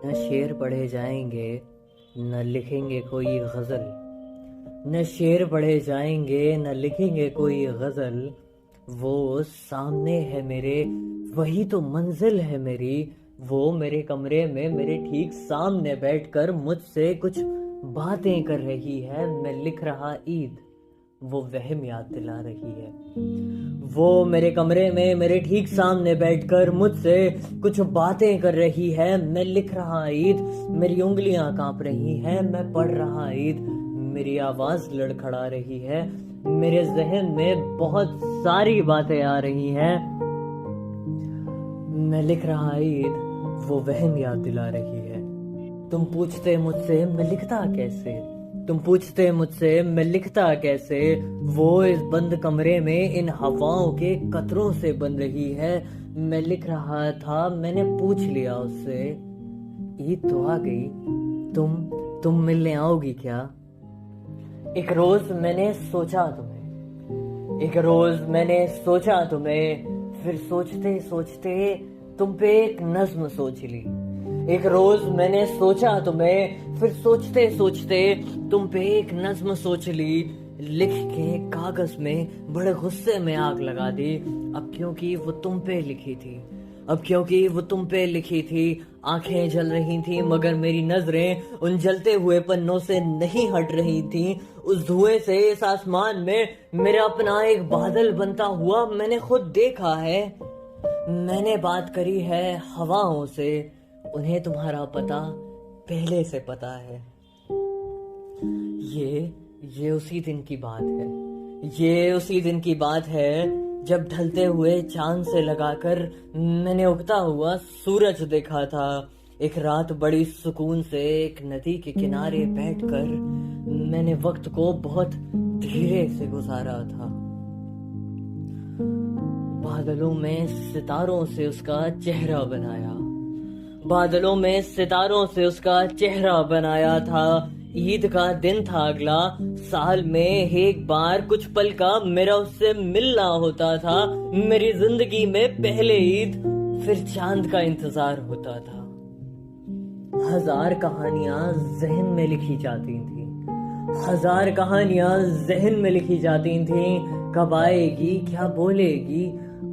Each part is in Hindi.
न शेर पढ़े जाएंगे न लिखेंगे कोई गजल, न शेर पढ़े जाएंगे न लिखेंगे कोई गजल। वो सामने है मेरे, वही तो मंजिल है मेरी। वो मेरे कमरे में मेरे ठीक सामने बैठकर मुझसे कुछ बातें कर रही है। मैं लिख रहा ईद, वो वहम याद दिला रही है। वो मेरे कमरे में मेरे ठीक सामने बैठकर मुझसे कुछ बातें कर रही है। मैं लिख रहा ईद, मेरी उंगलियां कांप रही हैं। मैं पढ़ रहा ईद, मेरी आवाज लड़खड़ा रही है। मेरे जहन में बहुत सारी बातें आ रही हैं। मैं लिख रहा ईद, वो वहम याद दिला रही है। तुम पूछते मुझसे मैं लिखता कैसे, तुम पूछते मुझसे मैं लिखता कैसे। वो इस बंद कमरे में इन हवाओं के कतरों से बन रही है। मैं लिख रहा था, मैंने पूछ लिया उससे, ईद तो आ गई, तुम मिलने आओगी क्या? एक रोज मैंने सोचा तुम्हें, एक रोज मैंने सोचा तुम्हें, फिर सोचते सोचते तुम पे एक नज्म सोच ली। एक रोज मैंने सोचा तुम्हें, फिर सोचते सोचते तुम पे एक नज्म सोच ली। लिख के कागज में बड़े गुस्से में आग लगा दी। अब क्योंकि वो तुम पे लिखी थी, अब क्योंकि वो तुम पे लिखी थी। आंखें जल रही थी मगर मेरी नजरें उन जलते हुए पन्नों से नहीं हट रही थी। उस धुएं से इस आसमान में मेरा अपना एक बादल बनता हुआ मैंने खुद देखा है। मैंने बात करी है हवाओं से, उन्हें तुम्हारा पता पहले से पता है। ये उसी दिन की बात है, ये उसी दिन की बात है जब ढलते हुए चांद से लगाकर मैंने उगता हुआ सूरज देखा था। एक रात बड़ी सुकून से एक नदी के किनारे बैठकर मैंने वक्त को बहुत धीरे से गुजारा था। बादलों में सितारों से उसका चेहरा बनाया, बादलों में सितारों से उसका चेहरा बनाया था। ईद का दिन था अगला, साल में एक बार कुछ पल का मेरा उससे मिलना होता था। मेरी जिंदगी में पहले ईद, फिर चांद का इंतजार होता था। हजार कहानियां जहन में लिखी जाती थी, हजार कहानियां जहन में लिखी जाती थी। कब आएगी, क्या बोलेगी,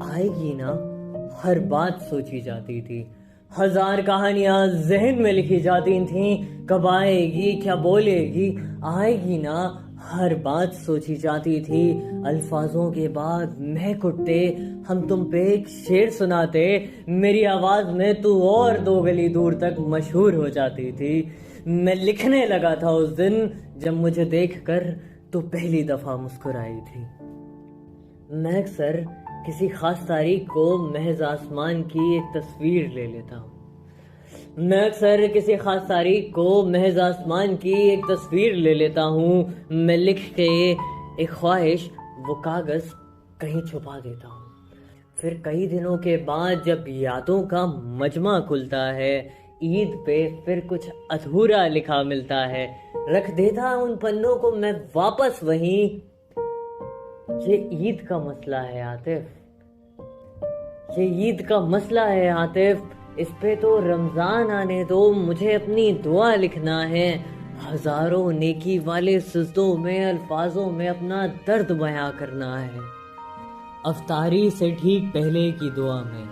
आएगी ना, हर बात सोची जाती थी। हजार कहानियां जहन में लिखी जाती थीं। कब आएगी, क्या बोलेगी, आएगी ना, हर बात सोची जाती थी। अल्फाजों के बाद महक उठते हम तुम पे एक शेर सुनाते। मेरी आवाज में तू और 2 गली दूर तक मशहूर हो जाती थी। मैं लिखने लगा था उस दिन जब मुझे देखकर तू पहली दफा मुस्कुराई थी। मैं अक्सर किसी खास तारीख को महज आसमान की एक तस्वीर ले लेता हूँ। मैं अक्सर किसी खास तारीख को महज आसमान की एक तस्वीर ले लेता हूँ। मैं लिख के एक ख्वाहिश वो कागज कहीं छुपा देता हूँ। फिर कई दिनों के बाद जब यादों का मजमा खुलता है, ईद पे फिर कुछ अधूरा लिखा मिलता है। रख देता उन पन्नों को मैं वापस वहीं। ये ईद का मसला है आतिफ, ये ईद का मसला है आतिफ। इस पे तो रमजान आने दो, मुझे अपनी दुआ लिखना है। हजारों नेकी वाले सजदों में अल्फाजों में अपना दर्द बयां करना है। अफ्तारी से ठीक पहले की दुआ में,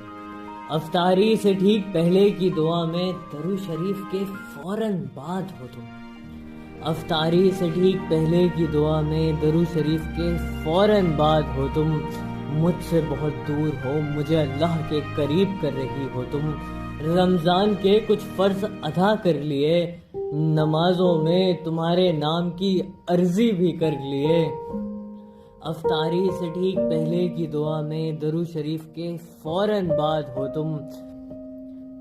अफ्तारी से ठीक पहले की दुआ में दरूद शरीफ के फौरन बाद हो तुम। अफ्तारी से ठीक पहले की दुआ में दरूद शरीफ के फौरन बाद हो तुम। मुझसे बहुत दूर हो, मुझे अल्लाह के करीब कर रही हो तुम। रमजान के कुछ फर्ज अदा कर लिए, नमाजों में तुम्हारे नाम की अर्जी भी कर लिए। अफ्तारी से ठीक पहले की दुआ में दरूद शरीफ के फौरन बाद हो तुम।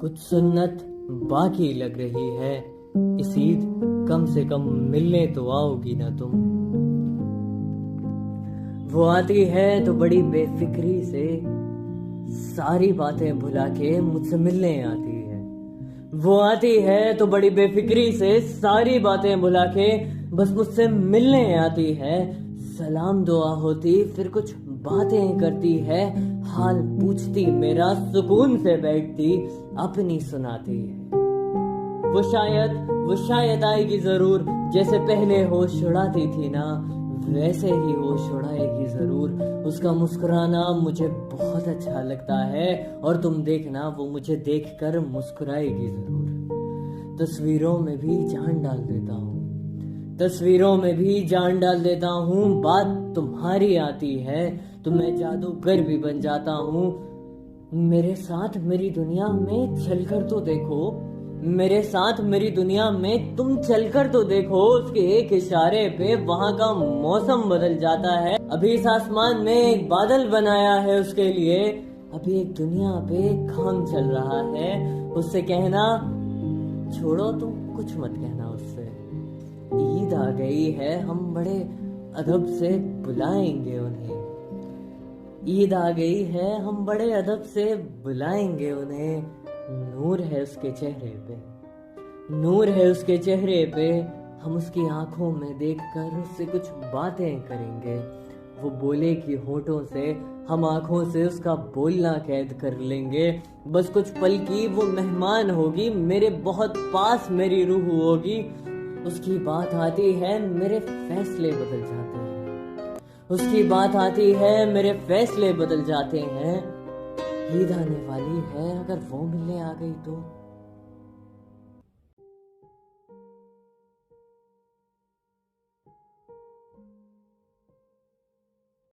कुछ सुन्नत बाकी लग रही है, इस ईद कम से कम मिलने तो आओगी ना तुम। वो आती है तो बड़ी बेफिक्री से सारी बातें भुला के मुझसे मिलने आती है। वो आती है तो बड़ी बेफिक्री से सारी बातें भुला के बस मुझसे मिलने आती है। सलाम दुआ होती, फिर कुछ बातें करती है, हाल पूछती मेरा, सुकून से बैठती, अपनी सुनाती है। वो शायद आएगी जरूर, जैसे पहले होश उड़ाती थी ना वैसे ही होश उड़ाएगी जरूर। उसका मुस्कुराना मुझे बहुत अच्छा लगता है और तुम देखना वो मुझे देखकर मुस्कुराएगी जरूर। तस्वीरों में भी जान डाल देता हूँ, तस्वीरों में भी जान डाल देता हूँ। बात तुम्हारी आती है तो मैं जादूगर भी बन जाता हूँ। मेरे साथ मेरी दुनिया में चलकर तो देखो, मेरे साथ मेरी दुनिया में तुम चलकर तो देखो। उसके एक इशारे पे वहाँ का मौसम बदल जाता है। अभी इस आसमान में एक बादल बनाया है उसके लिए, अभी एक दुनिया पे काम चल रहा है। उससे कहना छोड़ो, तुम कुछ मत कहना उससे। ईद आ गई है, हम बड़े अदब से बुलाएंगे उन्हें। ईद आ गई है, हम बड़े अदब से बुलाएंगे उन्हें। नूर है उसके चेहरे पे, नूर है उसके चेहरे पे। हम उसकी आंखों में देखकर उससे कुछ बातें करेंगे। वो बोले कि होठों से, हम आंखों से उसका बोलना कैद कर लेंगे। बस कुछ पल की वो मेहमान होगी, मेरे बहुत पास मेरी रूह होगी। उसकी बात आती है मेरे फैसले बदल जाते हैं, उसकी बात आती है मेरे फैसले बदल जाते हैं। ईद आने वाली है, अगर वो मिलने आ गई तो